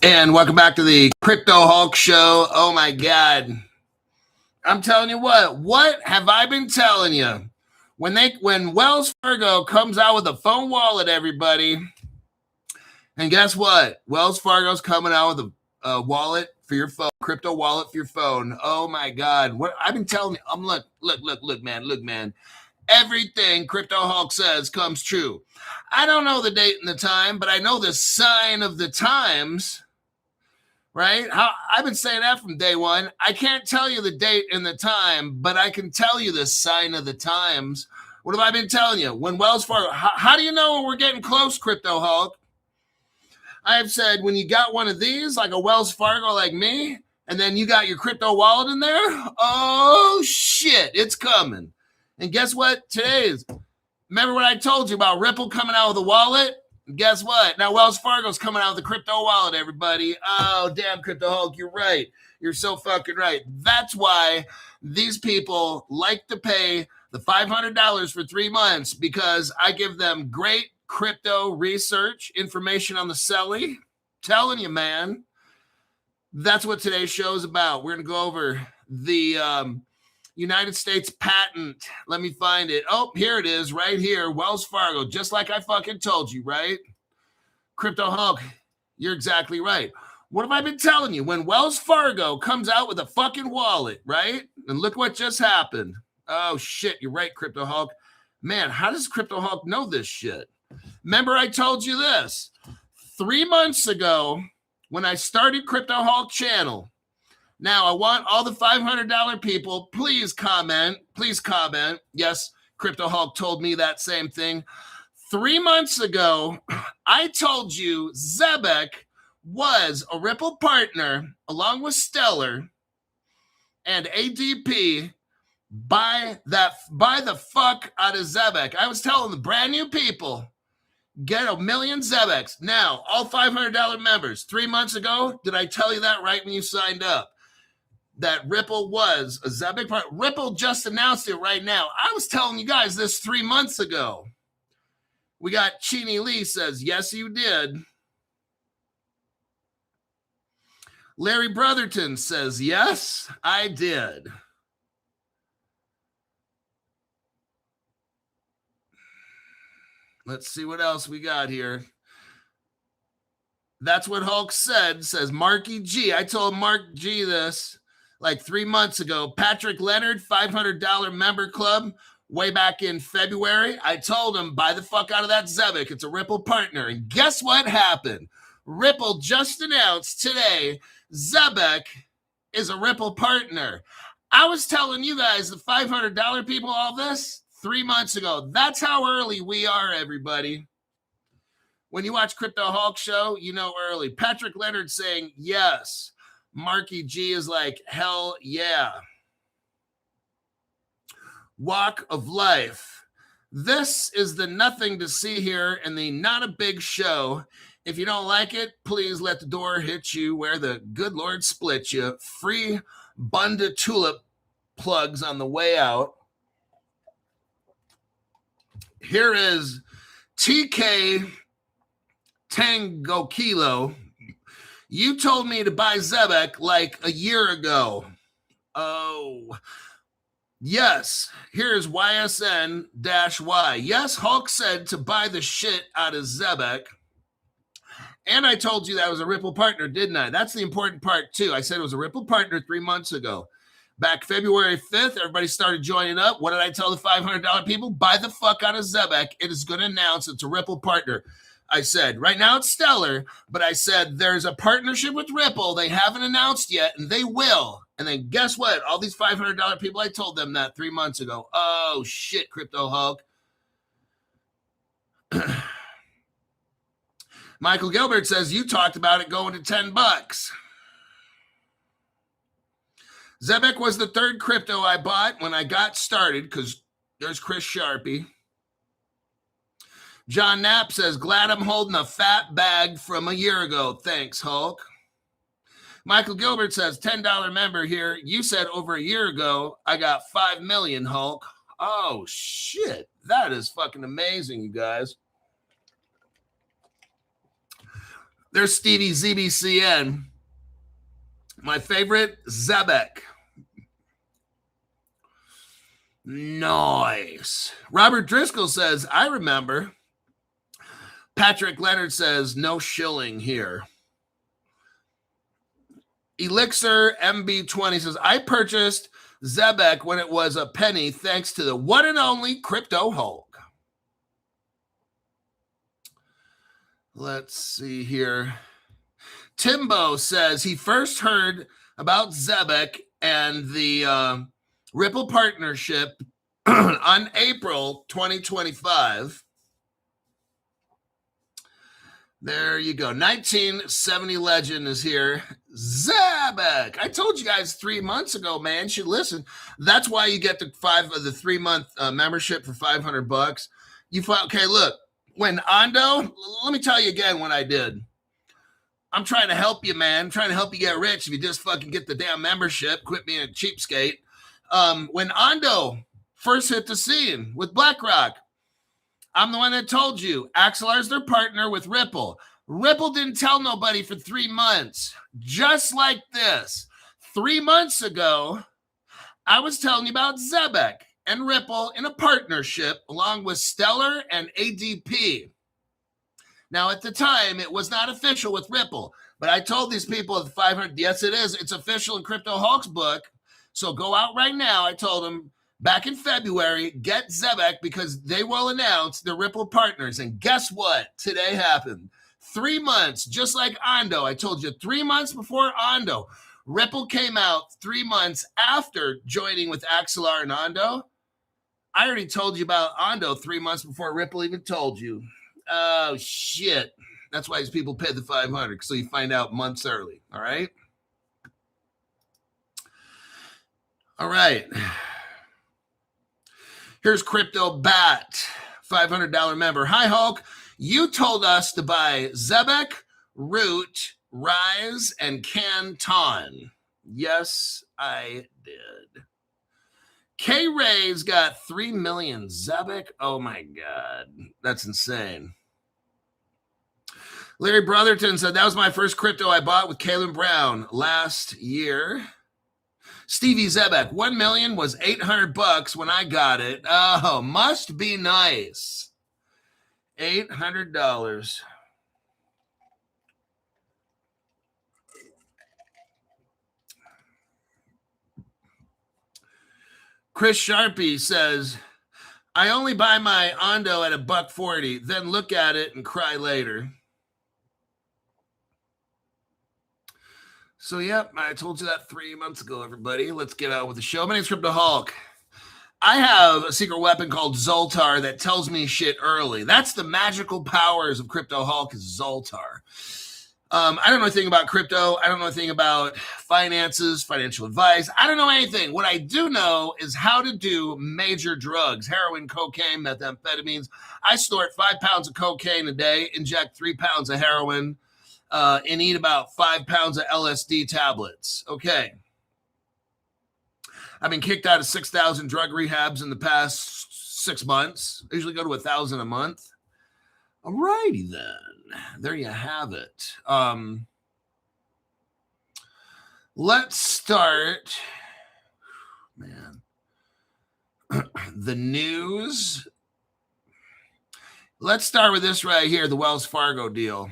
And welcome back to the Crypto Hulk Show. Oh my God. I'm telling you what have I been telling you? When Wells Fargo comes out with a phone wallet, everybody, and guess what? Wells Fargo's coming out with a wallet for your phone, crypto wallet for your phone. Oh my God. What I've been telling you, look, man. Everything Crypto Hulk says comes true. I don't know the date and the time, but I know the sign of the times. Right? I've been saying that from day one. I can't tell you the date and the time, but I can tell you the sign of the times. What have I been telling you? When Wells Fargo, how do you know when we're getting close, Crypto Hulk? I have said when you got one of these, like a Wells Fargo like me, and then you got your crypto wallet in there, oh shit, it's coming. And guess what? Remember what I told you about Ripple coming out with a wallet? Guess what? Now Wells Fargo's coming out with the crypto wallet, everybody. Oh, damn, Crypto Hulk, you're right. You're so fucking right. That's why these people like to pay the $500 for 3 months, because I give them great crypto research, information on the selling. Telling you, man. That's what today's show is about. We're going to go over the United States patent. Let me find it. Oh, here it is right here. Wells Fargo, just like I fucking told you, right? Crypto Hulk, you're exactly right. What have I been telling you? When Wells Fargo comes out with a fucking wallet, right? And look what just happened. Oh, shit, you're right, Crypto Hulk. Man, how does Crypto Hulk know this shit? Remember I told you this. 3 months ago, when I started Crypto Hulk channel, now, I want all the $500 people, please comment. Please comment. Yes, Crypto Hulk told me that same thing. 3 months ago, I told you Zebek was a Ripple partner along with Stellar and ADP. Buy the fuck out of Zebek. I was telling the brand new people, get 1 million Zebeks. Now, all $500 members, 3 months ago, did I tell you that right when you signed up? That Ripple was a Zebek part. Ripple just announced it right now. I was telling you guys this 3 months ago. We got Chini Lee says, yes, you did. Larry Brotherton says, yes, I did. Let's see what else we got here. That's what Hulk said, says Marky G. I told Mark G this like 3 months ago. Patrick Leonard, $500 member club way back in February. I told him, buy the fuck out of that Zebek. It's a Ripple partner. And guess what happened? Ripple just announced today, Zebek is a Ripple partner. I was telling you guys, the $500 people, all this 3 months ago. That's how early we are, everybody. When you watch Crypto Hulk Show, you know early. Patrick Leonard saying yes. Marky G is like, hell yeah. Walk of life. This is the nothing to see here in the not a big show. If you don't like it, please let the door hit you where the good Lord split you. Free Bunda Tulip plugs on the way out. Here is TK Tango Kilo. You told me to buy Zebek like a year ago. Oh, yes. Here's YSN-Y. Yes, Hulk said to buy the shit out of Zebek. And I told you that was a Ripple partner, didn't I? That's the important part, too. I said it was a Ripple partner 3 months ago. Back February 5th, everybody started joining up. What did I tell the $500 people? Buy the fuck out of Zebek. It is going to announce it's a Ripple partner. I said, right now it's Stellar, but I said there's a partnership with Ripple. They haven't announced yet, and they will. And then guess what? All these $500 people, I told them that 3 months ago. Oh, shit, Crypto Hulk. Michael Gilbert says, you talked about it going to $10. Zebek was the third crypto I bought when I got started, because there's Chris Sharpie. John Knapp says, glad I'm holding a fat bag from a year ago. Thanks, Hulk. Michael Gilbert says, $10 member here. You said over a year ago, I got 5 million, Hulk. Oh, shit. That is fucking amazing, you guys. There's Stevie ZBCN. My favorite, Zebek. Nice. Robert Driscoll says, I remember. Patrick Leonard says, no shilling here. Elixir MB20 says, I purchased Zebek when it was a penny thanks to the one and only Crypto Hulk. Let's see here. Timbo says he first heard about Zebek and the Ripple partnership on April 2025. There you go. 1970 legend is here. Zebek. I told you guys 3 months ago, man. You should listen. That's why you get the 3-month membership for $500. Okay, look. When Ondo, let me tell you again what I did. I'm trying to help you, man. I'm trying to help you get rich if you just fucking get the damn membership. Quit being a cheapskate. When Ondo first hit the scene with BlackRock, I'm the one that told you. Axelar's their partner with Ripple. Ripple didn't tell nobody for 3 months. Just like this. 3 months ago, I was telling you about Zebek and Ripple in a partnership along with Stellar and ADP. Now, at the time, it was not official with Ripple, but I told these people at 500, yes, it is. It's official in Crypto Hulk's book. So go out right now. I told them back in February, get Zebek because they will announce the Ripple partners. And guess what? Today happened. 3 months, just like Ondo. I told you 3 months before Ondo. Ripple came out 3 months after joining with Axelar and Ondo. I already told you about Ondo 3 months before Ripple even told you. Oh, shit. That's why these people pay the $500, so you find out months early. All right? All right. Here's Crypto Bat, $500 member. Hi, Hulk. You told us to buy Zebek, Root, Rise, and Canton. Yes, I did. K-Ray's got 3 million. Zebek, oh my God. That's insane. Larry Brotherton said, that was my first crypto I bought with Kalen Brown last year. Stevie Zebek, 1 million was $800 when I got it. Oh, must be nice. $800. Chris Sharpie says, I only buy my Ondo at $1.40, then look at it and cry later. So, yep, I told you that 3 months ago, everybody. Let's get out with the show. My name's Crypto Hulk. I have a secret weapon called Zoltar that tells me shit early. That's the magical powers of Crypto Hulk is Zoltar. I don't know anything about crypto. I don't know anything about finances, financial advice. I don't know anything. What I do know is how to do major drugs, heroin, cocaine, methamphetamines. I snort 5 pounds of cocaine a day, inject 3 pounds of heroin, and eat about 5 pounds of LSD tablets. Okay. I've been kicked out of 6,000 drug rehabs in the past 6 months. I usually go to 1,000 a month. All righty then. There you have it. Let's start, man, the news. Let's start with this right here, the Wells Fargo deal.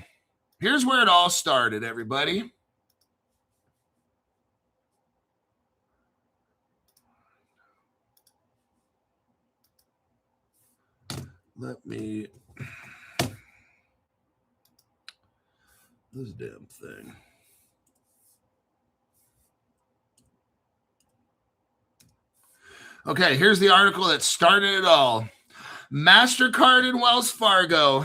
Here's where it all started, everybody. Let me... this damn thing. Okay, here's the article that started it all. MasterCard and Wells Fargo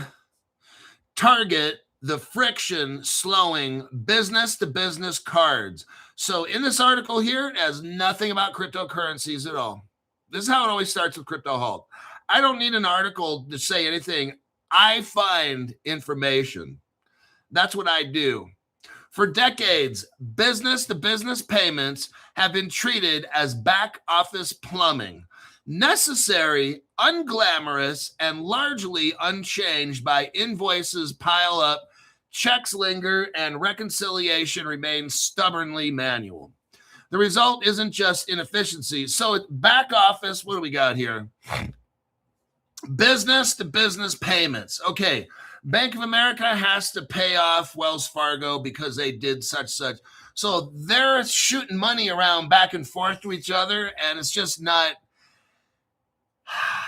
target the friction slowing business-to-business cards. So in this article here, it has nothing about cryptocurrencies at all. This is how it always starts with Crypto Hulk. I don't need an article to say anything. I find information. That's what I do. For decades, business-to-business payments have been treated as back office plumbing, necessary, unglamorous, and largely unchanged by invoices pile up, checks linger and reconciliation remains stubbornly manual. The result isn't just inefficiency. So back office, what do we got here? Business to business payments. Okay, Bank of America has to pay off Wells Fargo because they did such. So they're shooting money around back and forth to each other, and it's just not,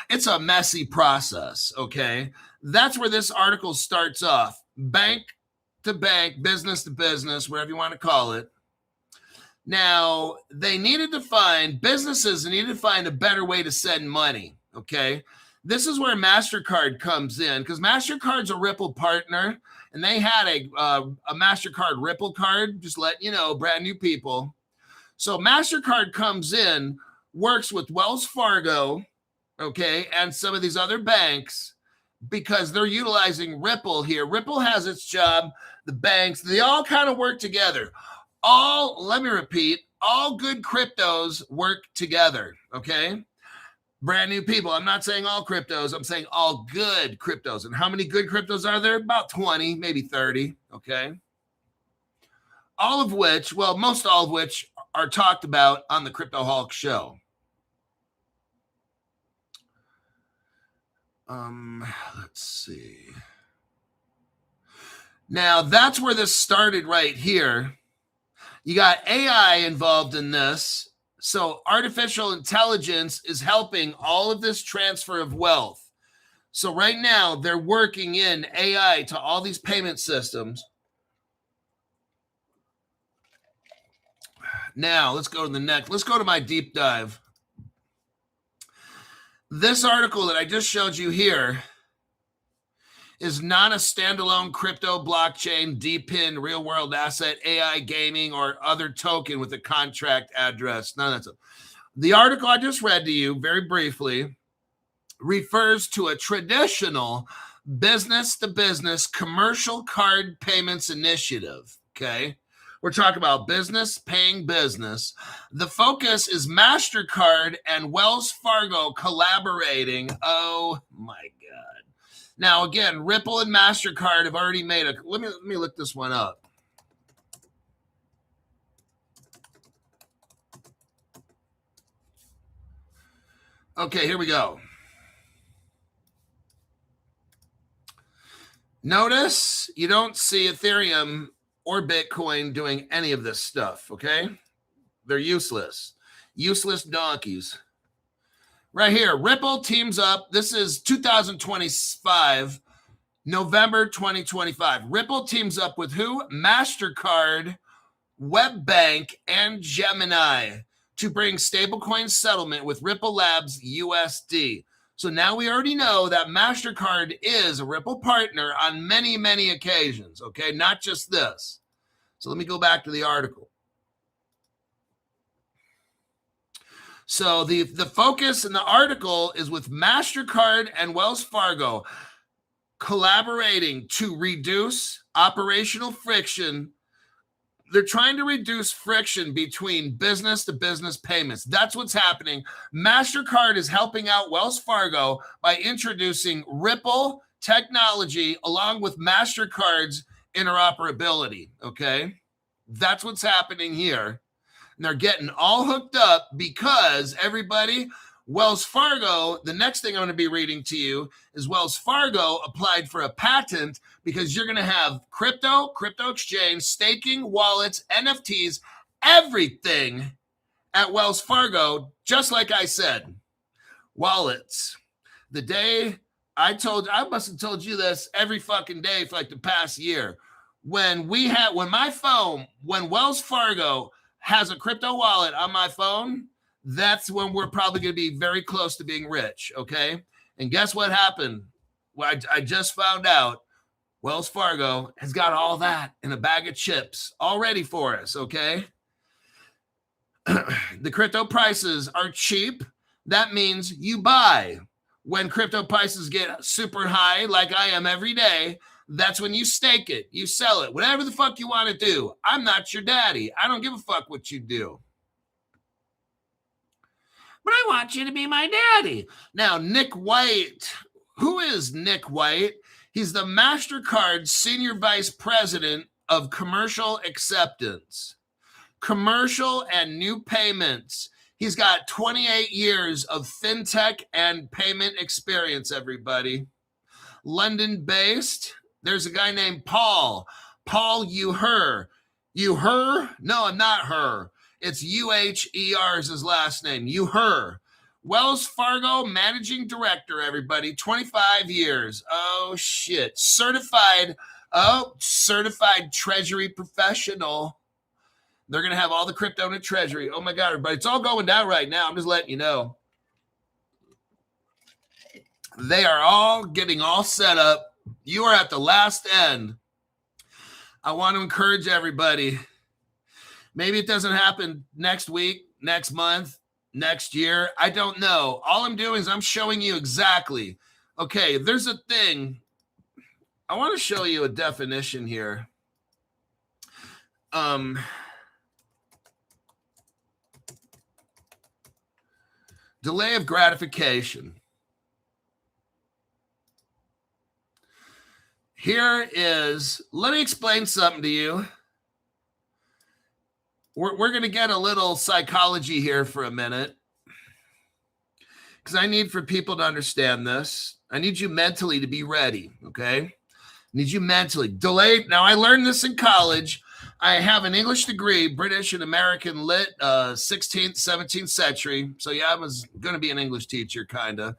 it's a messy process, okay? That's where this article starts off. Bank to bank, business to business, whatever you want to call it. Now, businesses needed to find a better way to send money, okay? This is where MasterCard comes in, because MasterCard's a Ripple partner, and they had a MasterCard Ripple card, just letting you know, brand new people. So MasterCard comes in, works with Wells Fargo, okay, and some of these other banks, because they're utilizing Ripple here. Ripple has its job, the banks, they all kind of work together. Let me repeat, all good cryptos work together, okay? Brand new people. I'm not saying all cryptos. I'm saying all good cryptos. And how many good cryptos are there? About 20, maybe 30, okay? Most all of which are talked about on the Crypto Hulk show. Let's see. Now, that's where this started right here. You got AI involved in this. So artificial intelligence is helping all of this transfer of wealth. So right now, they're working in AI to all these payment systems. Now, let's go to the next. Let's go to my deep dive. This article that I just showed you here is not a standalone crypto, blockchain, DePIN, real-world asset, AI gaming, or other token with a contract address. None of that stuff. The article I just read to you very briefly refers to a traditional business-to-business commercial card payments initiative, okay? We're talking about business paying business. The focus is MasterCard and Wells Fargo collaborating. Oh, my God. Now, again, Ripple and MasterCard have already made let me look this one up. Okay, here we go. Notice you don't see Ethereum or Bitcoin doing any of this stuff, okay? They're useless. Useless donkeys. Right here, Ripple teams up. This is 2025, November 2025. Ripple teams up with who? MasterCard, WebBank, and Gemini to bring stablecoin settlement with Ripple Labs USD. So now we already know that MasterCard is a Ripple partner on many, many occasions, okay? Not just this. So let me go back to the article. So the focus in the article is with MasterCard and Wells Fargo collaborating to reduce operational friction. They're trying to reduce friction between business to business payments. That's what's happening. MasterCard is helping out Wells Fargo by introducing Ripple technology along with MasterCard's interoperability, okay? That's what's happening here. And they're getting all hooked up because everybody, Wells Fargo, the next thing I'm going to be reading to you is Wells Fargo applied for a patent because you're going to have crypto exchange, staking, wallets, NFTs, everything at Wells Fargo, just like I7 wallets. The day I must have told you this every fucking day for like the past year. When Wells Fargo has a crypto wallet on my phone, that's when we're probably going to be very close to being rich, okay? And guess what happened? Well, I just found out Wells Fargo has got all that in a bag of chips all ready for us, okay? The crypto prices are cheap. That means you buy. When crypto prices get super high, like I am every day, that's when you stake it, you sell it, whatever the fuck you want to do. I'm not your daddy. I don't give a fuck what you do. But I want you to be my daddy. Now, Nick White. Who is Nick White? He's the MasterCard Senior Vice President of Commercial Acceptance, Commercial and New Payments. He's got 28 years of fintech and payment experience, everybody. London-based. There's a guy named Paul. Paul Uher. Uher? No, I'm not her. It's U-H-E-R is his last name. Uher. Wells Fargo Managing Director, everybody. 25 years. Oh, shit. Certified Treasury Professional. They're going to have all the crypto in the Treasury. Oh, my God, everybody. It's all going down right now. I'm just letting you know. They are all getting all set up. You are at the last end. I want to encourage everybody. Maybe it doesn't happen next week, next month, next year. I don't know. All I'm doing is I'm showing you exactly. Okay, there's a thing. I want to show you a definition here. Delay of gratification. Here is, let me explain something to you. We're going to get a little psychology here for a minute, because I need for people to understand this. I need you mentally to be ready, okay? I need you mentally. Delayed. Now, I learned this in college. I have an English degree, British and American Lit, 16th, 17th century. So, yeah, I was going to be an English teacher, kind of.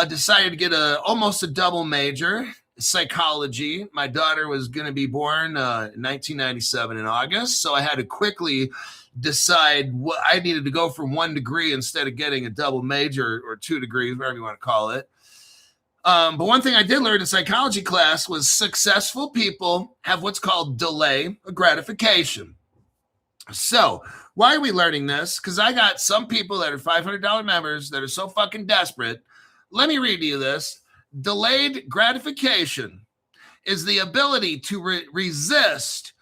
Decided to get almost a double major. Psychology. My daughter was going to be born in 1997 in August, so I had to quickly decide what I needed to go for 1 degree instead of getting a double major or 2 degrees, whatever you want to call it. But one thing I did learn in psychology class was successful people have what's called delay of gratification. So why are we learning this? Because I got some people that are $500 members that are so fucking desperate. Let me read to you this. Delayed gratification is the ability to resist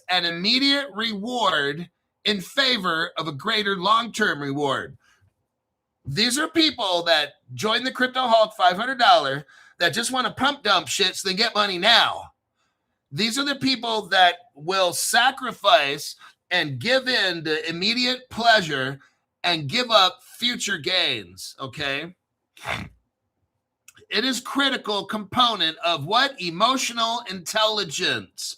an immediate reward in favor of a greater long-term reward. These are people that join the Crypto Hulk $500 that just want to pump dump shit so they get money now. These are the people that will sacrifice and give in to immediate pleasure and give up future gains, okay? It is critical component of what? Emotional intelligence.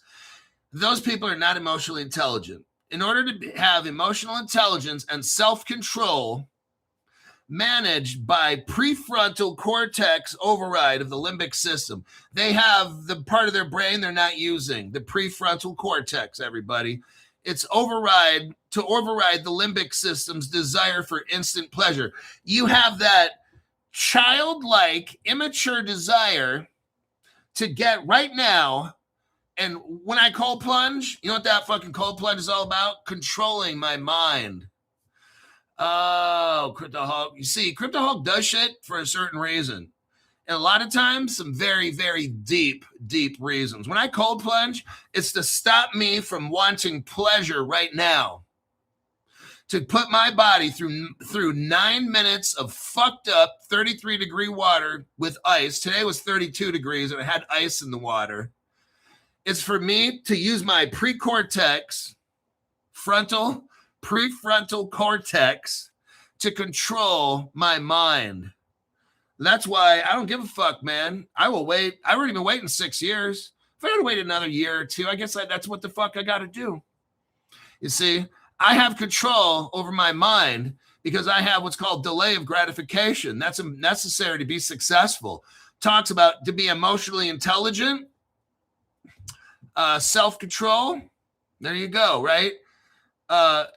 Those people are not emotionally intelligent. In order to have emotional intelligence and self-control managed by prefrontal cortex override of the limbic system, they have the part of their brain they're not using, the prefrontal cortex, everybody. It's to override the limbic system's desire for instant pleasure. You have that childlike, immature desire to get right now. And when I cold plunge, you know what that fucking cold plunge is all about? Controlling my mind. Oh, Crypto Hulk. You see, Crypto Hulk does shit for a certain reason. And a lot of times, some very, very deep, deep reasons. When I cold plunge, it's to stop me from wanting pleasure right now. To put my body through 9 minutes of fucked up 33-degree water with ice. Today was 32 degrees and I had ice in the water. It's for me to use my prefrontal cortex to control my mind. That's why I don't give a fuck, man. I will wait. I wouldn't even wait in 6 years. If I had to wait another year or two, I guess that's what the fuck I got to do. You see? I have control over my mind because I have what's called delay of gratification. That's necessary to be successful. Talks about to be emotionally intelligent, self-control. There you go, right?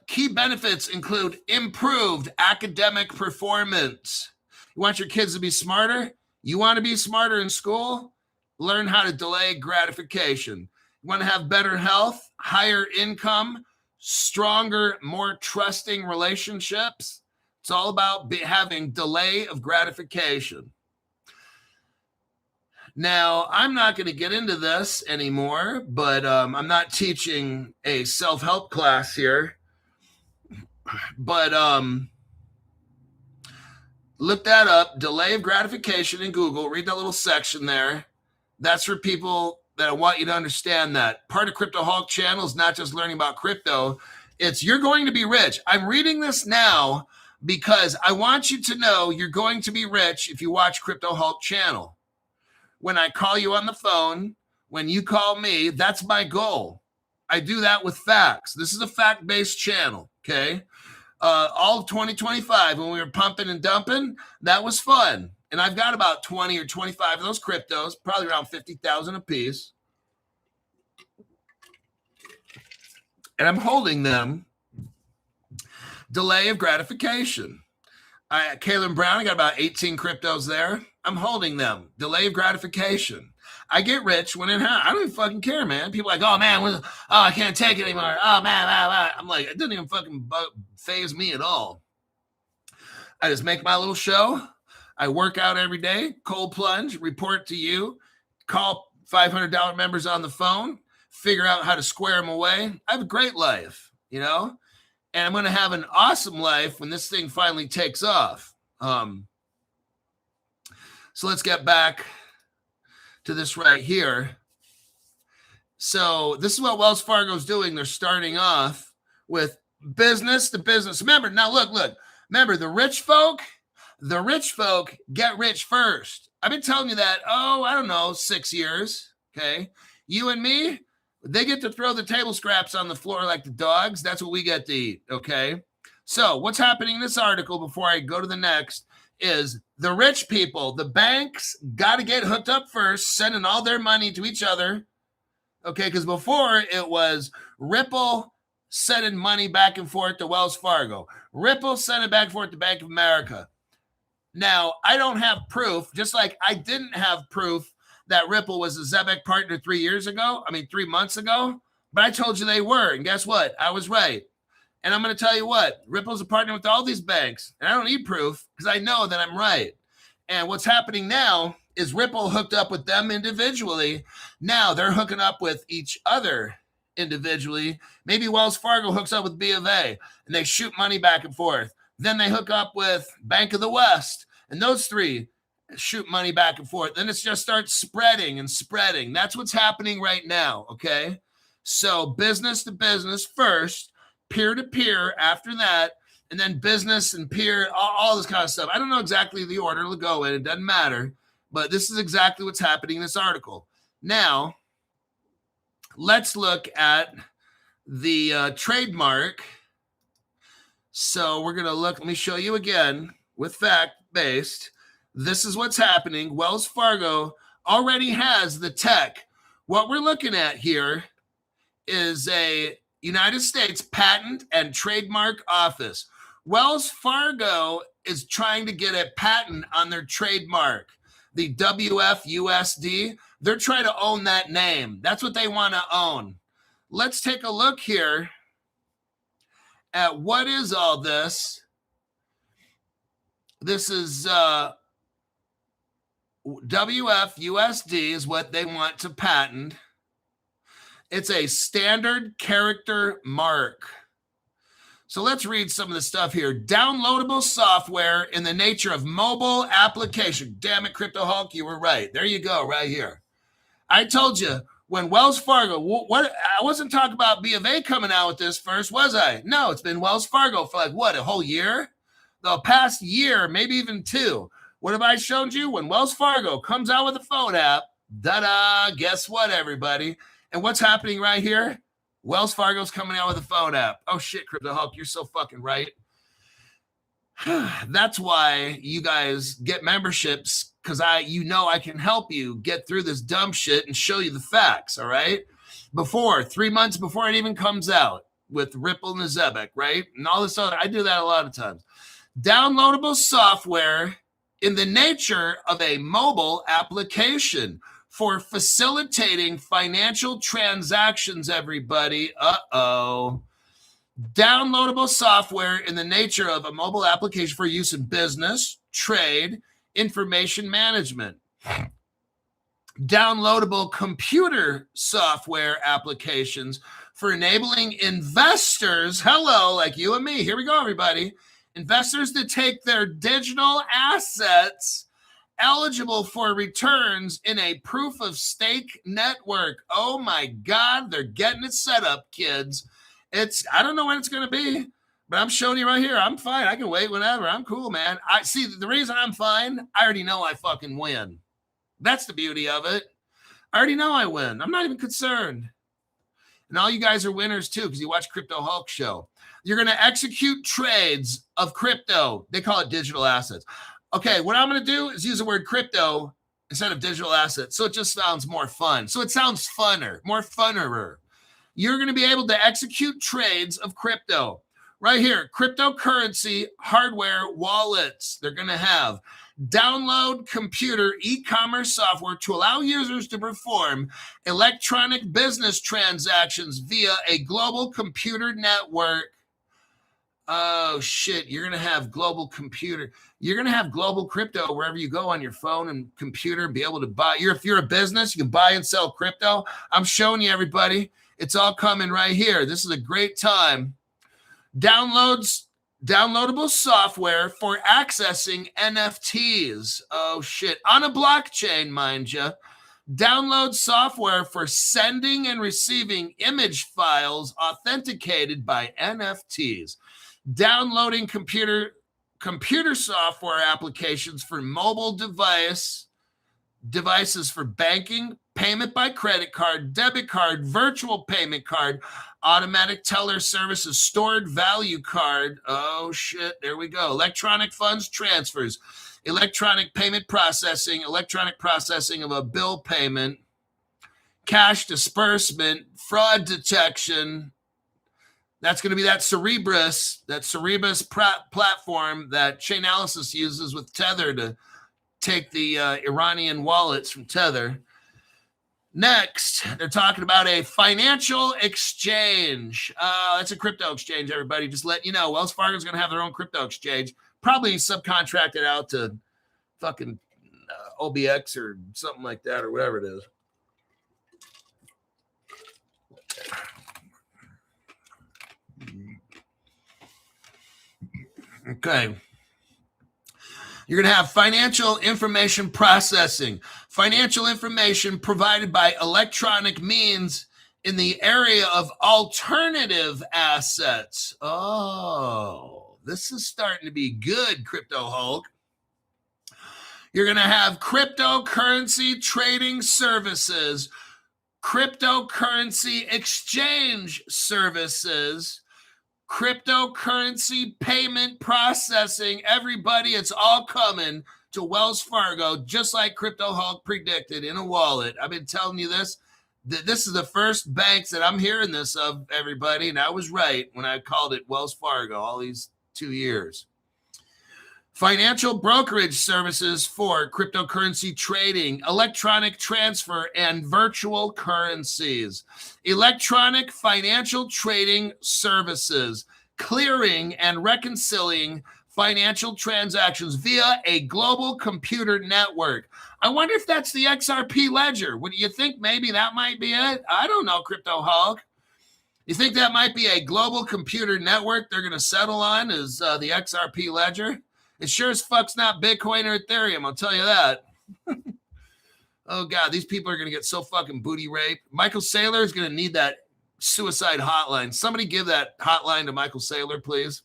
Key benefits include improved academic performance. You want your kids to be smarter? You want to be smarter in school? Learn how to delay gratification. You want to have better health, higher income, stronger, more trusting relationships. It's all about having delay of gratification. Now, I'm not going to get into this anymore, but I'm not teaching a self-help class here. But Look that up. Delay of gratification in Google. Read that little section there. That's for people that I want you to understand that. Part of Crypto Hulk channel is not just learning about crypto. It's you're going to be rich. I'm reading this now because I want you to know you're going to be rich if you watch Crypto Hulk channel. When I call you on the phone, when you call me, that's my goal. I do that with facts. This is a fact-based channel, okay? All of 2025, when we were pumping and dumping, that was fun. And I've got about 20 or 25 of those cryptos, probably around 50,000 a piece. And I'm holding them. Delay of gratification. Caleb Brown, I got about 18 cryptos there. I'm holding them. Delay of gratification. I get rich when it happens. I don't even fucking care, man. People are like, oh, man, I can't take it anymore. Oh, man. I'm like, it doesn't even fucking phase me at all. I just make my little show. I work out every day, cold plunge, report to you, call $500 members on the phone, figure out how to square them away. I have a great life, you know, and I'm going to have an awesome life when this thing finally takes off. So let's get back to this right here. So this is what Wells Fargo's doing. They're starting off with business to business. Remember, now look. Remember, the rich folk get rich first. I've been telling you that, I don't know, 6 years, okay? You and me, they get to throw the table scraps on the floor like the dogs. That's what we get to eat, okay? So what's happening in this article before I go to the next is the rich people, the banks got to get hooked up first, sending all their money to each other, okay? Because before it was Ripple sending money back and forth to Wells Fargo. Ripple sent it back and forth to Bank of America. Now, I don't have proof, just like I didn't have proof that Ripple was a Zebek partner 3 months ago, but I told you they were. And guess what? I was right. And I'm going to tell you what, Ripple's a partner with all these banks. And I don't need proof because I know that I'm right. And what's happening now is Ripple hooked up with them individually. Now they're hooking up with each other individually. Maybe Wells Fargo hooks up with B of A and they shoot money back and forth. Then they hook up with Bank of the West and those three shoot money back and forth. Then it just starts spreading and spreading. That's what's happening right now, okay? So business to business first, peer to peer after that, and then business and peer, all this kind of stuff. I don't know exactly the order it'll go in. It doesn't matter. But this is exactly what's happening in this article. Now, let's look at the trademark. So we're going to look. Let me show you again with fact-based. This is what's happening. Wells Fargo already has the tech. What we're looking at here is a United States Patent and Trademark Office. Wells Fargo is trying to get a patent on their trademark, the WFUSD. They're trying to own that name. That's what they want to own. Let's take a look here at what is all this. This is WFUSD is what they want to patent. It's a standard character mark. So let's read some of the stuff here. Downloadable software in the nature of mobile application. Damn it, Crypto Hulk, you were right. There you go, right here. I told you, when Wells Fargo, what I wasn't talking about B of A coming out with this first, was I? No, it's been Wells Fargo for like, what, a whole year? The past year, maybe even 2. What have I shown you? When Wells Fargo comes out with a phone app, da-da, guess what, everybody? And what's happening right here? Wells Fargo's coming out with a phone app. Oh, shit, Crypto Hulk, you're so fucking right. That's why you guys get memberships, because I can help you get through this dumb shit and show you the facts, all right? 3 months before it even comes out with Ripple and the Zebek, right? And all this other, I do that a lot of times. Downloadable software in the nature of a mobile application for facilitating financial transactions, everybody. Downloadable software in the nature of a mobile application for use in business, trade, information management. Downloadable computer software applications for enabling investors, like you and me, here we go, everybody, Investors that take their digital assets eligible for returns in a proof of stake network. Oh my God, they're getting it set up, kids. I don't know when it's going to be, but I'm showing you right here. I'm fine. I can wait whenever. I'm cool, man. I see the reason I'm fine. I already know I fucking win. That's the beauty of it. I already know I win. I'm not even concerned. And all you guys are winners too, because you watch Crypto Hulk show. You're going to execute trades of crypto. They call it digital assets. Okay, what I'm going to do is use the word crypto instead of digital assets. So it just sounds more fun. So it sounds funner, more funnerer. You're going to be able to execute trades of crypto. Right here, cryptocurrency hardware wallets. They're going to have download computer e-commerce software to allow users to perform electronic business transactions via a global computer network. Oh, shit. You're going to have global computer. You're going to have global crypto wherever you go on your phone and computer and be able to buy. If you're a business, you can buy and sell crypto. I'm showing you, everybody. It's all coming right here. This is a great time. Downloadable software for accessing NFTs. Oh, shit. On a blockchain, mind you. Download software for sending and receiving image files authenticated by NFTs. Downloading computer software applications for mobile devices for banking, payment by credit card, debit card, virtual payment card, automatic teller services, stored value card. Oh, shit. There we go. Electronic funds transfers, electronic payment processing, electronic processing of a bill payment, cash disbursement, fraud detection. That's going to be that Cerebras platform that Chainalysis uses with Tether to take the Iranian wallets from Tether. Next, they're talking about a financial exchange. That's a crypto exchange, everybody. Just let you know, Wells Fargo is going to have their own crypto exchange, probably subcontracted out to fucking OBX or something like that or whatever it is. Okay. You're going to have financial information processing. Financial information provided by electronic means in the area of alternative assets. Oh, this is starting to be good, Crypto Hulk. You're going to have cryptocurrency trading services, cryptocurrency exchange services, cryptocurrency payment processing. Everybody, it's all coming to Wells Fargo, just like Crypto Hulk predicted, in a wallet. I've been telling you this. This is the first banks that I'm hearing this of, everybody, and I was right when I called it Wells Fargo all these 2 years. Financial brokerage services for cryptocurrency trading, electronic transfer, and virtual currencies. Electronic financial trading services, clearing and reconciling financial transactions via a global computer network. I wonder if that's the XRP ledger. What do you think? Maybe that might be it? I don't know, Crypto Hulk. You think that might be a global computer network they're going to settle on is the XRP ledger? It sure as fuck's not Bitcoin or Ethereum, I'll tell you that. Oh, God, these people are going to get so fucking booty raped. Michael Saylor is going to need that suicide hotline. Somebody give that hotline to Michael Saylor, please.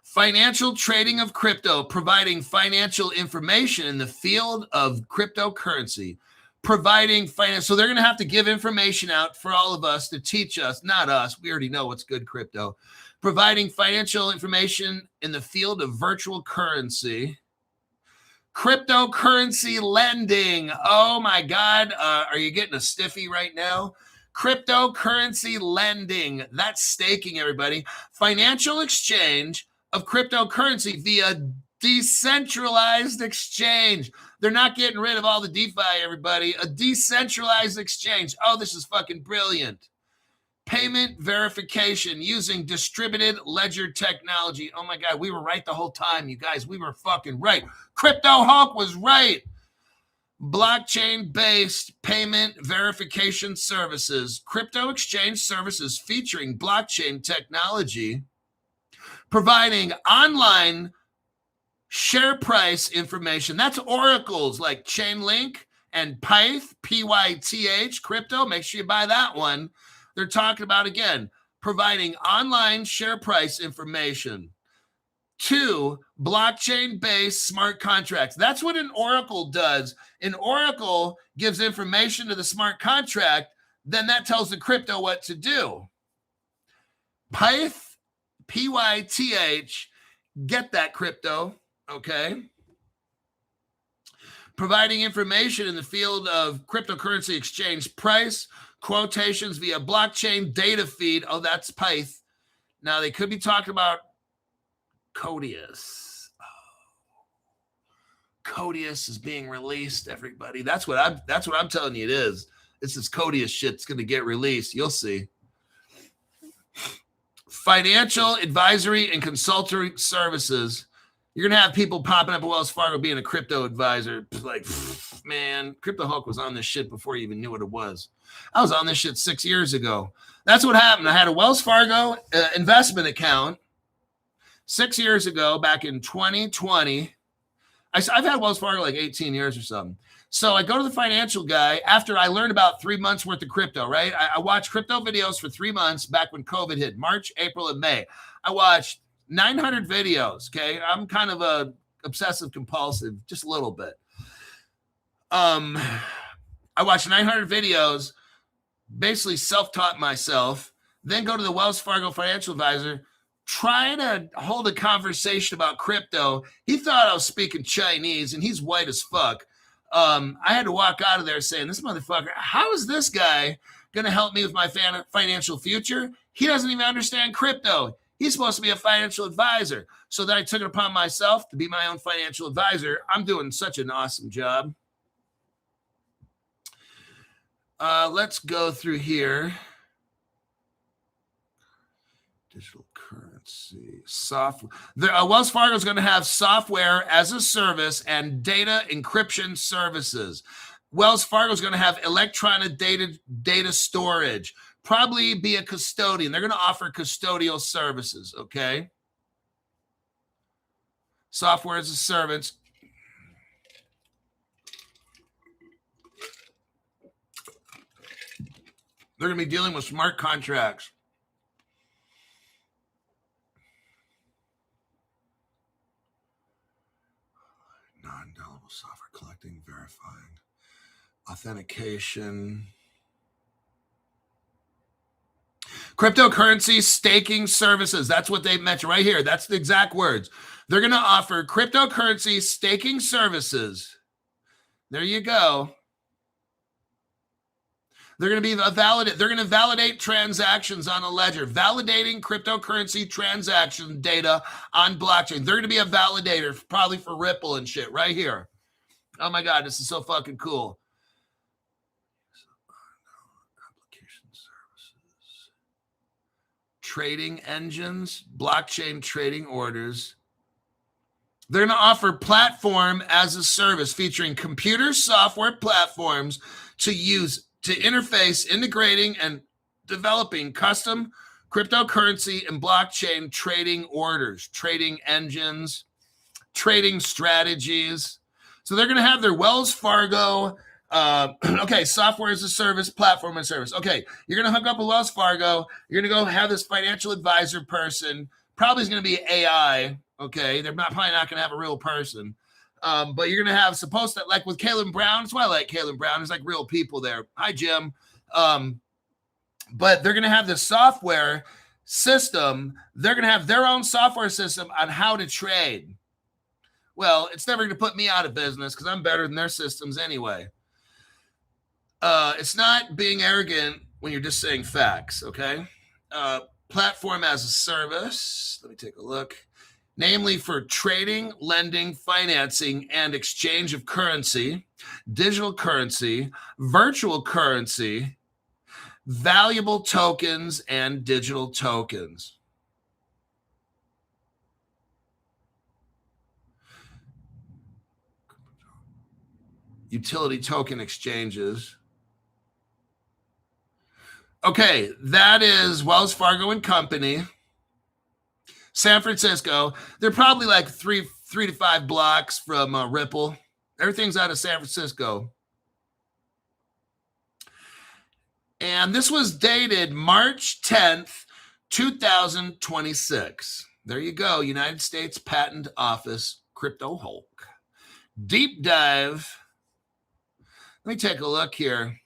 Financial trading of crypto, providing financial information in the field of cryptocurrency. Providing finance. So they're going to have to give information out for all of us to teach us, not us. We already know what's good crypto. Providing financial information in the field of virtual currency. Cryptocurrency lending. Oh my God. Are you getting a stiffy right now? Cryptocurrency lending. That's staking, everybody. Financial exchange of cryptocurrency via decentralized exchange. They're not getting rid of all the DeFi, everybody. A decentralized exchange. Oh, this is fucking brilliant. Payment verification using distributed ledger technology. Oh my God, we were right the whole time, you guys. We were fucking right. Crypto Hulk was right. Blockchain-based payment verification services. Crypto exchange services featuring blockchain technology providing online share price information. That's oracles like Chainlink and Pyth, Pyth, crypto. Make sure you buy that one. They're talking about, again, providing online share price information. 2, blockchain-based smart contracts. That's what an oracle does. An oracle gives information to the smart contract, then that tells the crypto what to do. Pyth, Pyth, get that crypto, okay? Providing information in the field of cryptocurrency exchange price, quotations via blockchain data feed. Oh, that's Pyth. Now, they could be talking about Codius. Oh. Codius is being released, everybody. That's what I'm telling you it is. It's this Codius shit that's going to get released. You'll see. Financial advisory and consulting services. You're going to have people popping up at Wells Fargo being a crypto advisor. Like, man, Crypto Hulk was on this shit before you even knew what it was. I was on this shit 6 years ago. That's what happened. I had a Wells Fargo investment account 6 years ago, back in 2020. I've had Wells Fargo like 18 years or something. So I go to the financial guy after I learned about 3 months worth of crypto, right? I watched crypto videos for 3 months back when COVID hit, March, April, and May. I watched 900 videos, okay? I'm kind of a obsessive compulsive, just a little bit. I watched 900 videos, basically self-taught myself, then go to the Wells Fargo financial advisor, trying to hold a conversation about crypto. He thought I was speaking Chinese, and he's white as fuck. I had to walk out of there saying, this motherfucker, how is this guy going to help me with my financial future? He doesn't even understand crypto. He's supposed to be a financial advisor. So then I took it upon myself to be my own financial advisor. I'm doing such an awesome job. Let's go through here. Digital currency, software. Wells Fargo is going to have software as a service and data encryption services. Wells Fargo is going to have electronic data storage, probably be a custodian. They're going to offer custodial services, okay? Software as a service. They're going to be dealing with smart contracts. Non-indelible software collecting, verifying, authentication. Cryptocurrency staking services. That's what they mentioned right here. That's the exact words. They're going to offer cryptocurrency staking services. There you go. They're going to be They're going to validate transactions on a ledger, validating cryptocurrency transaction data on blockchain. They're going to be a validator, probably for Ripple and shit, right here. Oh my God, this is so fucking cool. Application services, trading engines, blockchain trading orders. They're going to offer platform as a service, featuring computer software platforms to interface, integrating, and developing custom cryptocurrency and blockchain trading orders, trading engines, trading strategies. So they're going to have their Wells Fargo, software as a service, platform as a service. Okay, you're going to hook up with Wells Fargo. You're going to go have this financial advisor person. Probably is going to be AI, okay? They're probably not going to have a real person. But you're going to have like with Caleb Brown. That's why I like Caleb Brown. There's like real people there. Hi, Jim. But they're going to have the software system. They're going to have their own software system on how to trade. Well, it's never going to put me out of business because I'm better than their systems anyway. It's not being arrogant when you're just saying facts, okay? Platform as a service. Let me take a look. Namely for trading, lending, financing, and exchange of currency, digital currency, virtual currency, valuable tokens, and digital tokens. Utility token exchanges. Okay, that is Wells Fargo and Company. San Francisco. They're probably like three to 5 blocks from Ripple. Everything's out of San Francisco. And this was dated March 10th, 2026. There you go. United States Patent Office, Crypto Hulk. Deep dive. Let me take a look here.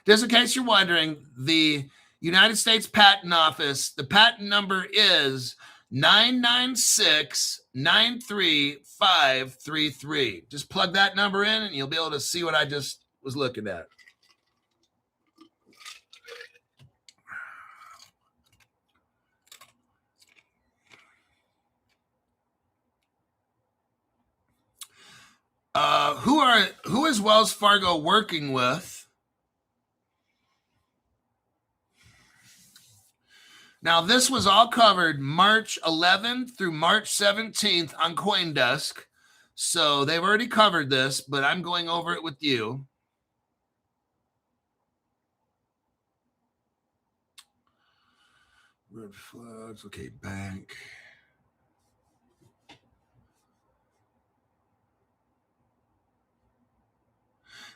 Just in case you're wondering, the United States Patent Office, the patent number is 996-93533. Just plug that number in and you'll be able to see what I just was looking at. Who is Wells Fargo working with? Now, this was all covered March 11th through March 17th on CoinDesk. So they've already covered this, but I'm going over it with you. Red flags. Okay, bank.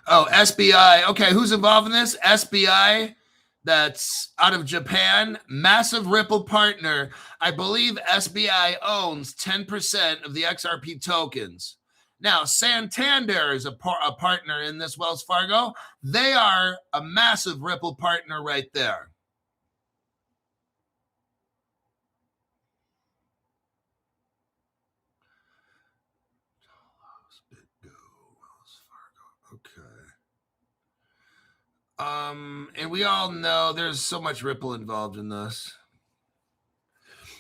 Oh, SBI. Okay, who's involved in this? SBI, that's out of Japan. Massive Ripple partner. I believe SBI owns 10% of the XRP tokens. Now, Santander is a partner in this Wells Fargo. They are a massive Ripple partner right there. And we all know there's so much Ripple involved in this.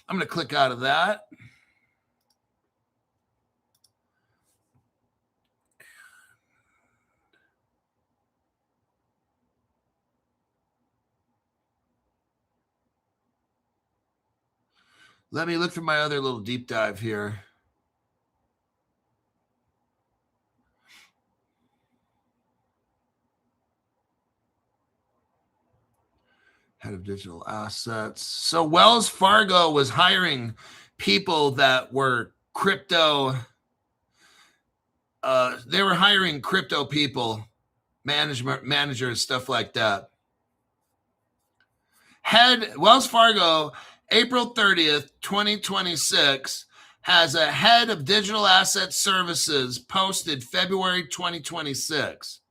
I'm going to click out of that. Let me look through my other little deep dive here. Head of digital assets. So Wells Fargo was hiring people that were crypto. They were hiring crypto people, managers, stuff like that. Wells Fargo, April 30th, 2026, has a head of digital asset services posted February 2026.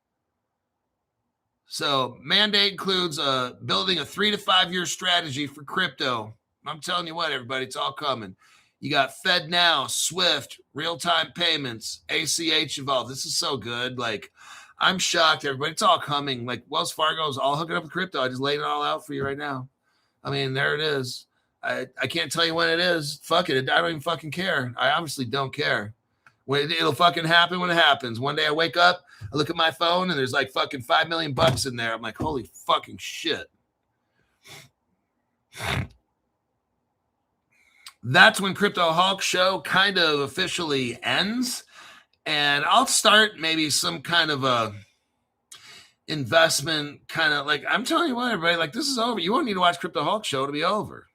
So mandate includes building a 3 to 5 year strategy for crypto. I'm telling you what, everybody, it's all coming. You got FedNow, Swift, real-time payments, ACH involved. This is so good. Like, I'm shocked, everybody. It's all coming. Like, Wells Fargo is all hooking up with crypto. I just laid it all out for you right now. I mean, there it is. I can't tell you when it is. Fuck it. I don't even fucking care. I obviously don't care. It'll fucking happen when it happens. One day I wake up, I look at my phone, and there's like fucking $5 million in there. I'm like, holy fucking shit. That's when Crypto Hulk show kind of officially ends. And I'll start maybe some kind of a investment kind of like, I'm telling you what, everybody, like, this is over. You won't need to watch Crypto Hulk show to be over.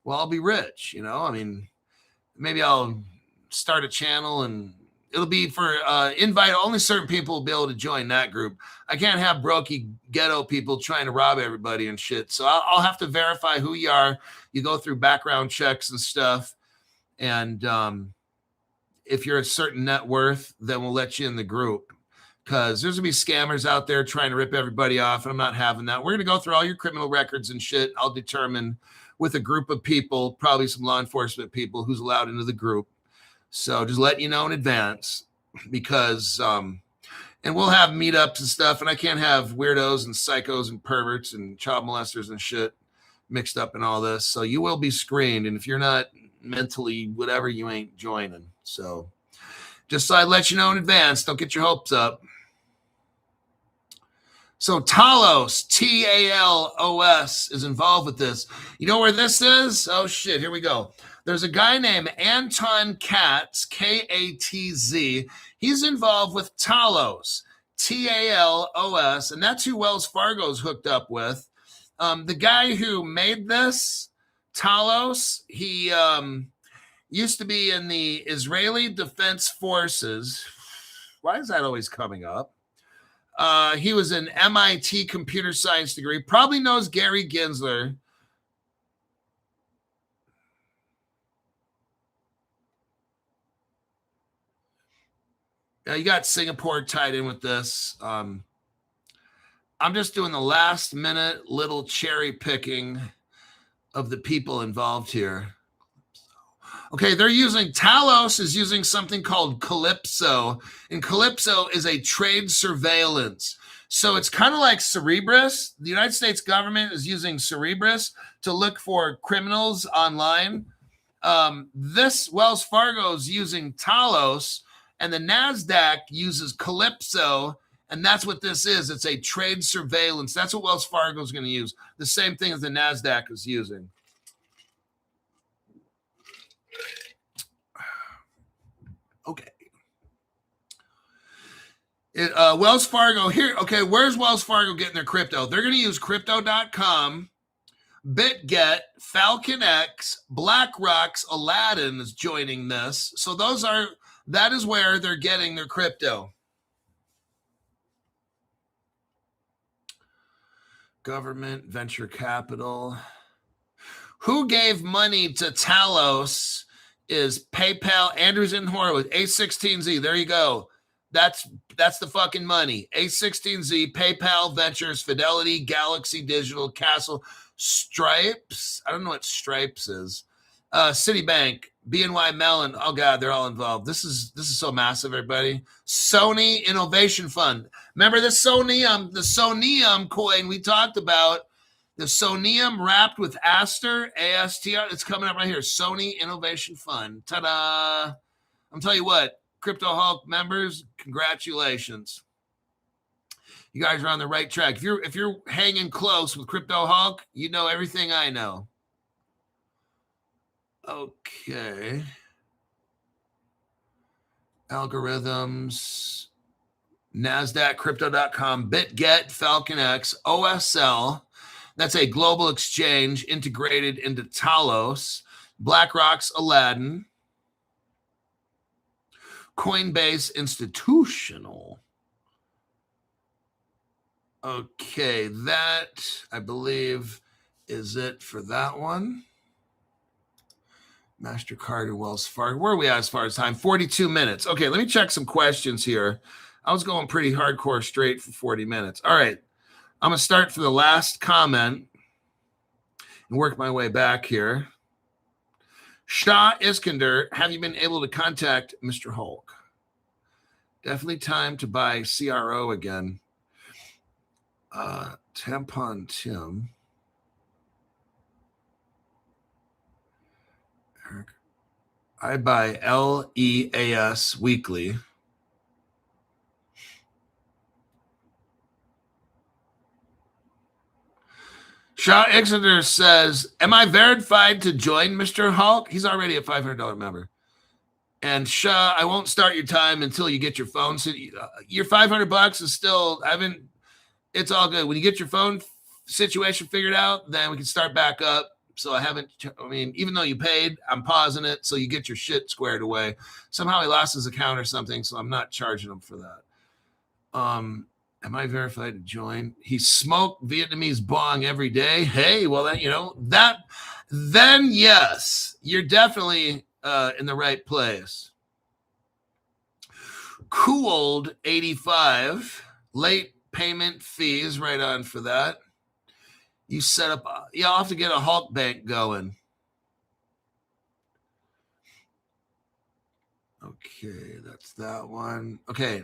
Well, I'll be rich, you know? I mean, maybe I'll start a channel and it'll be for invite only certain people will be able to join that group. I can't have brokey ghetto people trying to rob everybody and shit. So I'll have to verify who you are. You go through background checks and stuff. And if you're a certain net worth, then we'll let you in the group. Because there's going to be scammers out there trying to rip everybody off. And I'm not having that. We're going to go through all your criminal records and shit. I'll determine with a group of people, probably some law enforcement people, who's allowed into the group. So just letting you know in advance, because, and we'll have meetups and stuff, and I can't have weirdos and psychos and perverts and child molesters and shit mixed up in all this. So you will be screened. And if you're not mentally whatever, you ain't joining. So just so I let you know in advance, don't get your hopes up. So Talos, Talos, is involved with this. You know where this is? Oh, shit. Here we go. There's a guy named Anton Katz, K-A-T-Z. He's involved with Talos, T-A-L-O-S, and that's who Wells Fargo's hooked up with. The guy who made this, Talos, he used to be in the Israeli Defense Forces. Why is that always coming up? He was an MIT computer science degree. Probably knows Gary Gensler. You got Singapore tied in with this. I'm just doing the last minute little cherry picking of the people involved here. Okay, they're using, Talos is using something called Calypso, and Calypso is a trade surveillance. So it's kind of like Cerebras. The United States government is using Cerebras to look for criminals online. This Wells Fargo is using Talos, and the NASDAQ uses Calypso, and that's what this is. It's a trade surveillance. That's what Wells Fargo is going to use. The same thing as the NASDAQ is using. Okay. Wells Fargo here. Okay, where's Wells Fargo getting their crypto? They're going to use crypto.com, BitGet, FalconX, BlackRock's Aladdin is joining this. So that is where they're getting their crypto. Government, venture capital. Who gave money to Talos is PayPal, Andreessen Horowitz, A16Z. There you go. That's the fucking money. A16Z, PayPal, Ventures, Fidelity, Galaxy Digital, Castle, Stripes. I don't know what Stripes is. Citibank, BNY Mellon. Oh God, they're all involved. This is so massive, everybody. Sony Innovation Fund. Remember the Sonium coin we talked about. The Sonium wrapped with Aster, ASTR. It's coming up right here. Sony Innovation Fund. Ta-da! I'm telling you what, Crypto Hulk members, congratulations. You guys are on the right track. If you're hanging close with Crypto Hulk, you know everything I know. Okay. Algorithms, NASDAQ, Crypto.com, BitGet, FalconX, OSL. That's a global exchange integrated into Talos, BlackRock's Aladdin, Coinbase Institutional. Okay, that, I believe, is it for that one. MasterCard and Wells Fargo. Where are we at as far as time? 42 minutes. Okay, let me check some questions here. I was going pretty hardcore straight for 40 minutes. All right, I'm going to start for the last comment and work my way back here. Shah Iskander, have you been able to contact Mr. Hulk? Definitely time to buy CRO again. Tampon Tim. I buy LEAS weekly. Shah Exeter says, am I verified to join Mr. Hulk? He's already a $500 member. And Shah, I won't start your time until you get your phone. So your $500 is still, it's all good. When you get your phone situation figured out, then we can start back up. So even though you paid, I'm pausing it so you get your shit squared away. Somehow he lost his account or something, so I'm not charging him for that. Am I verified to join? He smoked Vietnamese bong every day. Hey, well, then yes, you're definitely in the right place. Cooled 85, late payment fees, right on for that. You set up, I'll have to get a Hulk bank going. Okay, that's that one. Okay.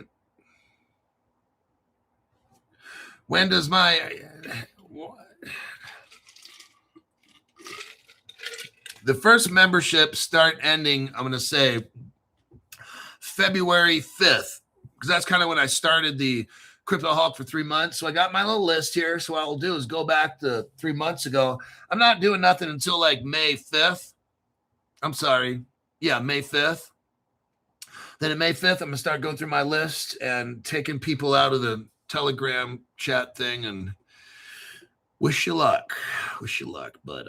When does the first membership start ending? I'm going to say February 5th, because that's kind of when I started the Crypto Hulk for 3 months. So I got my little list here. So what I'll do is go back to 3 months ago. I'm not doing nothing until like May 5th. I'm sorry. Yeah, May 5th. Then at May 5th, I'm going to start going through my list and taking people out of the Telegram chat thing, and wish you luck. But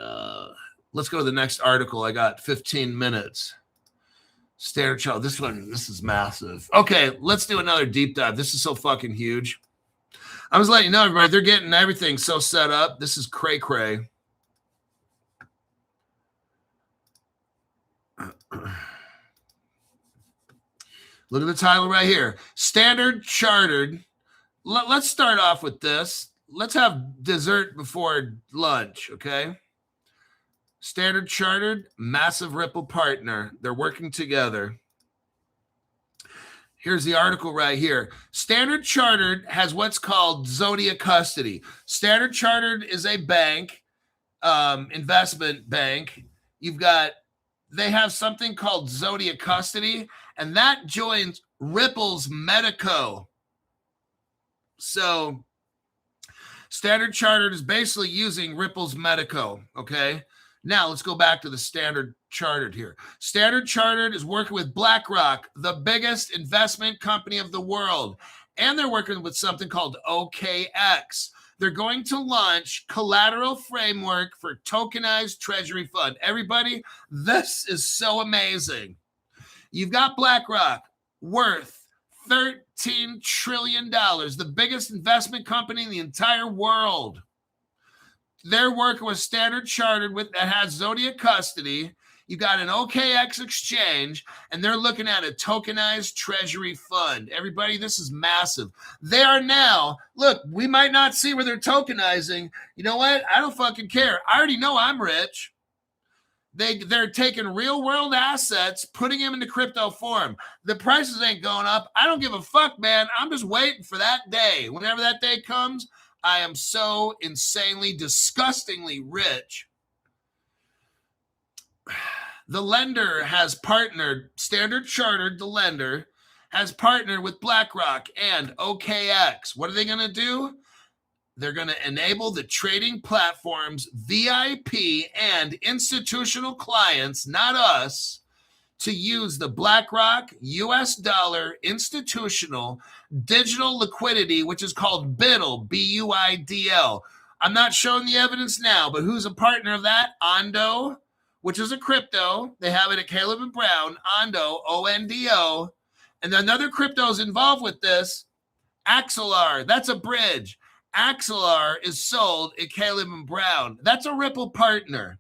Let's go to the next article. I got 15 minutes. Standard chart. This is massive. Okay, let's do another deep dive. This is so fucking huge. I was letting you know, everybody, they're getting everything so set up. This is cray-cray. Look at the title right here. Standard Chartered. Let's start off with this. Let's have dessert before lunch, okay? Standard Chartered, massive Ripple partner. They're working together. Here's the article right here. Standard Chartered has what's called Zodiac custody. Standard Chartered is a bank, investment bank. They have something called Zodiac custody, and that joins Ripple's Medico. So Standard Chartered is basically using Ripple's Medico, okay? Now let's go back to the Standard Chartered here. Standard Chartered is working with BlackRock, the biggest investment company of the world, and they're working with something called OKX. They're going to launch collateral framework for tokenized treasury fund. Everybody, this is so amazing. You've got BlackRock worth $13 trillion, the biggest investment company in the entire world. They're working with Standard Chartered that has Zodiac custody. You got an OKX exchange, and they're looking at a tokenized treasury fund. Everybody, this is massive. They are now, look, we might not see where they're tokenizing. You know what? I don't fucking care. I already know I'm rich. They're taking real world assets, putting them into crypto form. The prices ain't going up. I don't give a fuck, man. I'm just waiting for that day. Whenever that day comes, I am so insanely, disgustingly rich. The lender has partnered, Standard Chartered, the lender, has partnered with BlackRock and OKX. What are they going to do? They're going to enable the trading platform's VIP and institutional clients, not us, to use the BlackRock US dollar institutional digital liquidity, which is called BIDL, B-U-I-D-L. I'm not showing the evidence now, but who's a partner of that? Ondo, which is a crypto. They have it at Caleb and Brown, Ondo, O-N-D-O. And another crypto is involved with this, Axelar. That's a bridge. Axelar is sold at Caleb and Brown. That's a Ripple partner.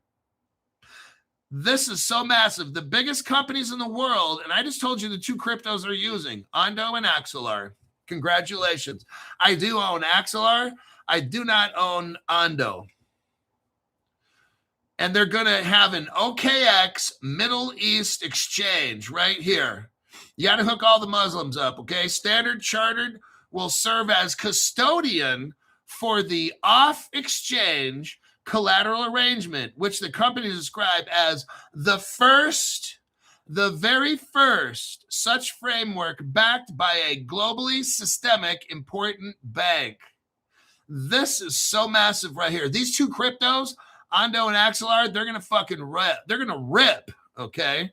This is so massive. The biggest companies in the world, and I just told you the two cryptos they're using, Ondo and Axelar. Congratulations. I do own Axelar. I do not own Ondo. And they're going to have an OKX Middle East exchange right here. You got to hook all the Muslims up, okay? Standard Chartered will serve as custodian for the off-exchange collateral arrangement, which the company described as the very first such framework backed by a globally systemic important bank. This is so massive right here. These two cryptos, Ondo and Axelar, they're going to fucking rip. They're going to rip, okay?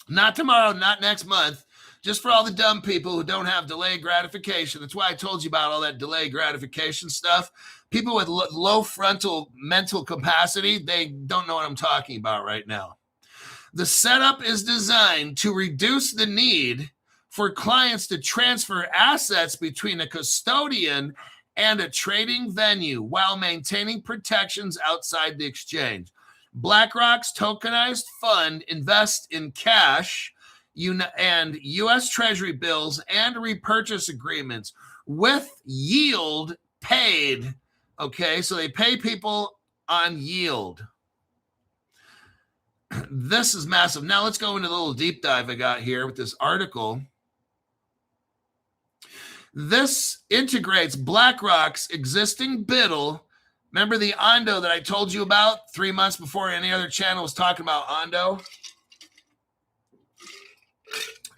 Not tomorrow, not next month. Just for all the dumb people who don't have delayed gratification. That's why I told you about all that delayed gratification stuff. People with low frontal mental capacity, they don't know what I'm talking about right now. The setup is designed to reduce the need for clients to transfer assets between a custodian and a trading venue while maintaining protections outside the exchange. BlackRock's tokenized fund invests in cash and U.S. Treasury bills and repurchase agreements with yield paid. Okay, so they pay people on yield. This is massive. Now let's go into the little deep dive I got here with this article. This integrates BlackRock's existing BIDL. Remember the Ondo that I told you about 3 months before any other channel was talking about Ondo?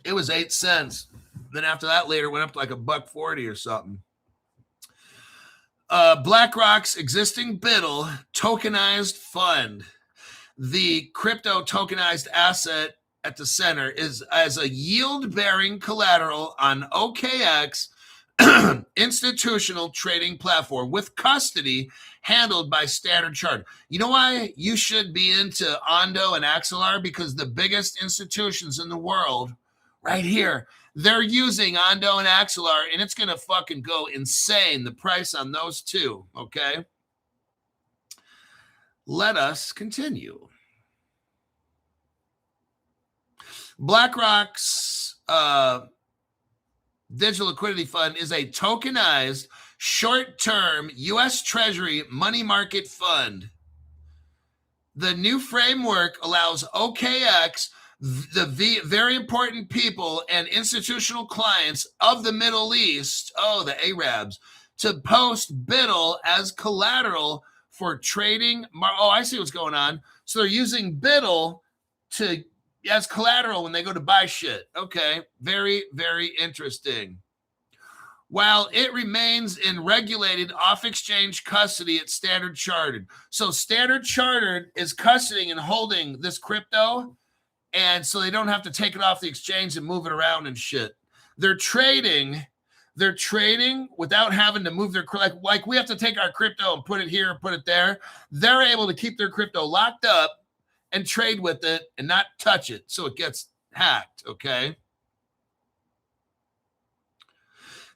It was 8 cents. Then after that, later it went up to like $1.40 or something. BlackRock's existing BIDL tokenized fund. The crypto tokenized asset at the center is as a yield-bearing collateral on OKX institutional trading platform with custody handled by Standard Chartered. You know why you should be into Ondo and Axelar? Because the biggest institutions in the world, right here, they're using Ondo and Axelar, and it's going to fucking go insane, the price on those two, okay? Let us continue. BlackRock's digital liquidity fund is a tokenized short-term U.S. Treasury money market fund. The new framework allows OKX, the very important people and institutional clients of the Middle East, the Arabs, to post BUIDL as collateral for trading. I see what's going on. So they're using BUIDL as collateral when they go to buy shit. Okay, very, very interesting. While it remains in regulated off-exchange custody at Standard Chartered. So Standard Chartered is custodying and holding this crypto, and so they don't have to take it off the exchange and move it around and shit. They're trading without having to move their, like we have to take our crypto and put it here and put it there. They're able to keep their crypto locked up and trade with it and not touch it so it gets hacked, okay?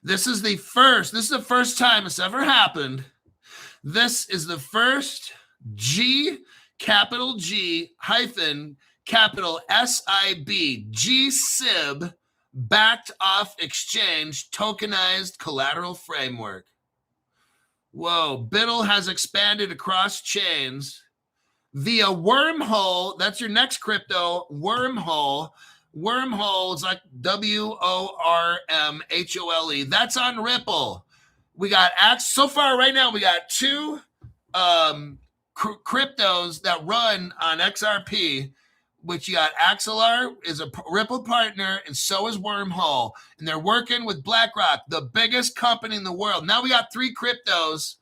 This is the first time it's ever happened. This is the first capital G capital SIB, GSIB, backed off exchange tokenized collateral framework. Whoa, BUIDL has expanded across chains via Wormhole. That's your next crypto, Wormhole. Wormhole is like WORMHOLE. That's on Ripple. We got so far right now, we got two cryptos that run on XRP, which you got Axelar is a Ripple partner, and so is Wormhole. And they're working with BlackRock, the biggest company in the world. Now we got 3 cryptos.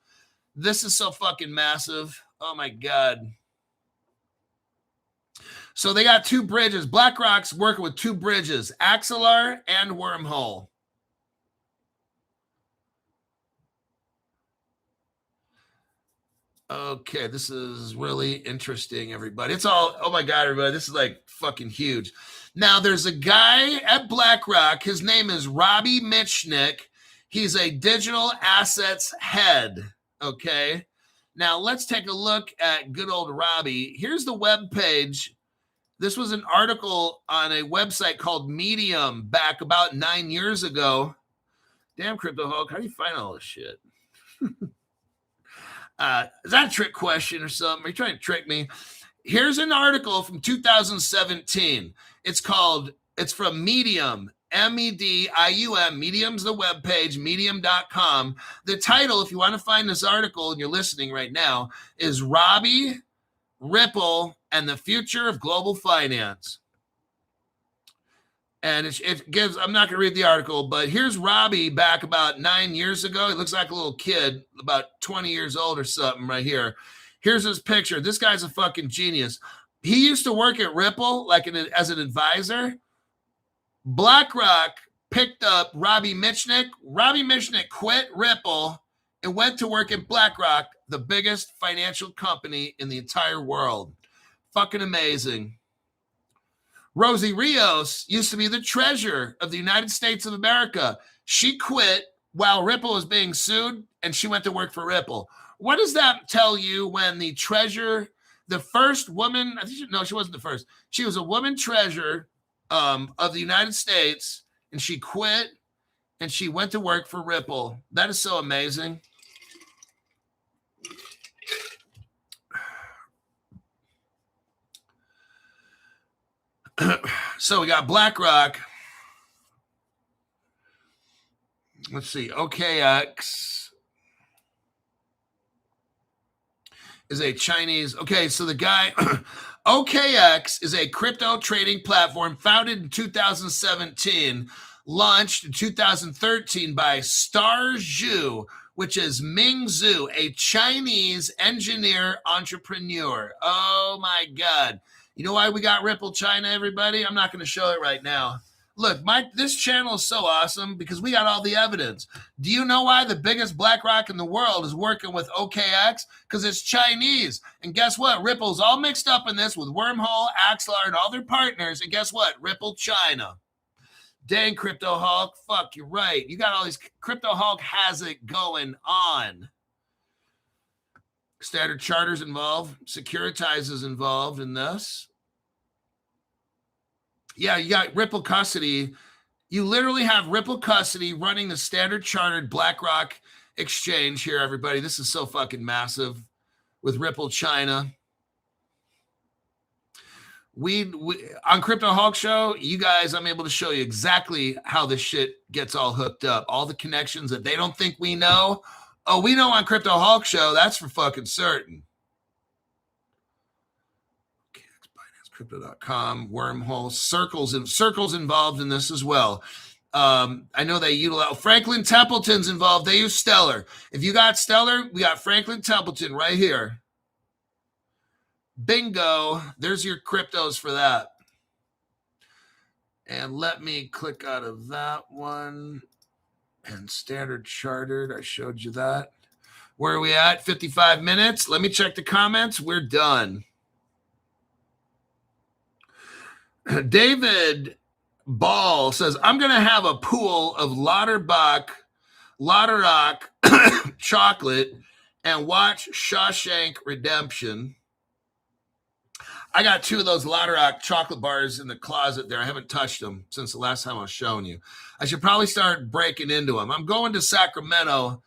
This is so fucking massive. Oh my God. So they got 2 bridges. BlackRock's working with 2 bridges, Axelar and Wormhole. Okay, this is really interesting, everybody. It's all, oh my God, everybody, this is like fucking huge. Now, there's a guy at BlackRock. His name is Robbie Mitchnick. He's a digital assets head, okay? Now, let's take a look at good old Robbie. Here's the web page. This was an article on a website called Medium back about 9 years ago. Damn, Crypto Hulk, how do you find all this shit? Is that a trick question or something? Are you trying to trick me? Here's an article from 2017. It's from Medium, MEDIUM. Medium's the webpage, medium.com. The title, if you want to find this article and you're listening right now, is Robbie, Ripple, and the Future of Global Finance. And it gives, I'm not going to read the article, but here's Robbie back about 9 years ago. He looks like a little kid, about 20 years old or something right here. Here's his picture. This guy's a fucking genius. He used to work at Ripple as an advisor. BlackRock picked up Robbie Mitchnick. Robbie Mitchnick quit Ripple and went to work at BlackRock, the biggest financial company in the entire world. Fucking amazing. Rosie Rios used to be the treasurer of the United States of America. She quit while Ripple was being sued, and she went to work for Ripple. What does that tell you when the treasurer, the first woman, she wasn't the first. She was a woman treasurer of the United States, and she quit, and she went to work for Ripple. That is so amazing. So we got BlackRock. Let's see. OKX is a Chinese. Okay, so the guy, OKX is a crypto trading platform founded in 2017, launched in 2013 by Star Zhu, which is Ming Zhu, a Chinese engineer entrepreneur. Oh my God. You know why we got Ripple China, everybody? I'm not going to show it right now. Look, this channel is so awesome because we got all the evidence. Do you know why the biggest BlackRock in the world is working with OKX? Because it's Chinese. And guess what? Ripple's all mixed up in this with Wormhole, Axelar, and all their partners. And guess what? Ripple China. Dang, Crypto Hulk. Fuck, you're right. You got all these. Crypto Hulk has it going on. Standard Charter's involved. Securitize is involved in this. Yeah, you got Ripple custody. You literally have Ripple custody running the Standard Chartered BlackRock exchange here, everybody. This is so fucking massive with Ripple China. We on Crypto Hulk Show, you guys, I'm able to show you exactly how this shit gets all hooked up. All the connections that they don't think we know. Oh, we know on Crypto Hulk Show. That's for fucking certain. Crypto.com, Wormhole, Circles involved in this as well. I know they utilize Franklin Templeton's involved. They use Stellar. If you got Stellar, we got Franklin Templeton right here. Bingo. There's your cryptos for that. And let me click out of that one. And Standard Chartered, I showed you that. Where are we at? 55 minutes. Let me check the comments. We're done. David Ball says, I'm going to have a pool of Lauterbach chocolate and watch Shawshank Redemption. I got 2 of those Lauterbach chocolate bars in the closet there. I haven't touched them since the last time I was showing you. I should probably start breaking into them. I'm going to Sacramento,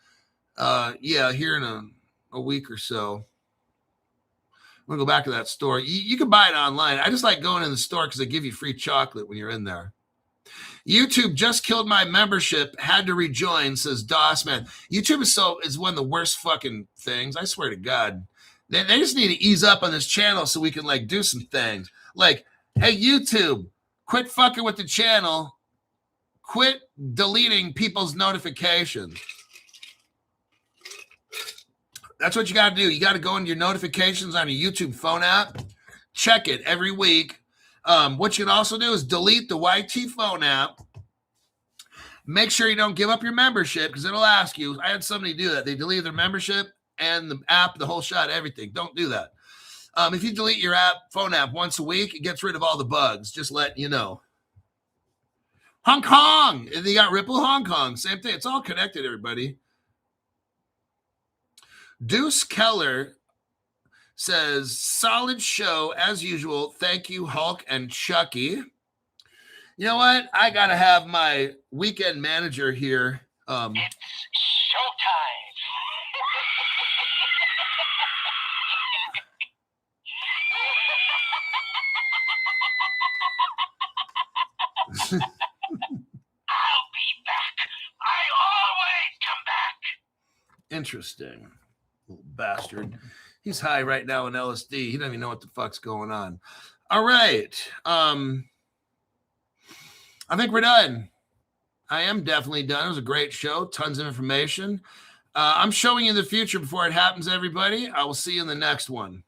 here in a week or so. I'm going to go back to that store. You can buy it online. I just like going in the store because they give you free chocolate when you're in there. YouTube just killed my membership. Had to rejoin, says Dossman. YouTube is one of the worst fucking things. I swear to God. They just need to ease up on this channel so we can like do some things. Like, hey, YouTube, quit fucking with the channel. Quit deleting people's notifications. That's what you got to do. You got to go into your notifications on your YouTube phone app. Check it every week. What you can also do is delete the YT phone app. Make sure you don't give up your membership because it'll ask you. I had somebody do that. They deleted their membership and the app, the whole shot, everything. Don't do that. If you delete your phone app once a week, it gets rid of all the bugs. Just letting you know. Hong Kong. They got Ripple Hong Kong. Same thing. It's all connected, everybody. Deuce Keller says, solid show as usual. Thank you, Hulk and Chucky. You know what? I got to have my weekend manager here. It's showtime. I'll be back. I always come back. Interesting. Little bastard. He's high right now in LSD. He doesn't even know what the fuck's going on. All right. I think we're done. I am definitely done. It was a great show. Tons of information. I'm showing you the future before it happens, everybody. I will see you in the next one.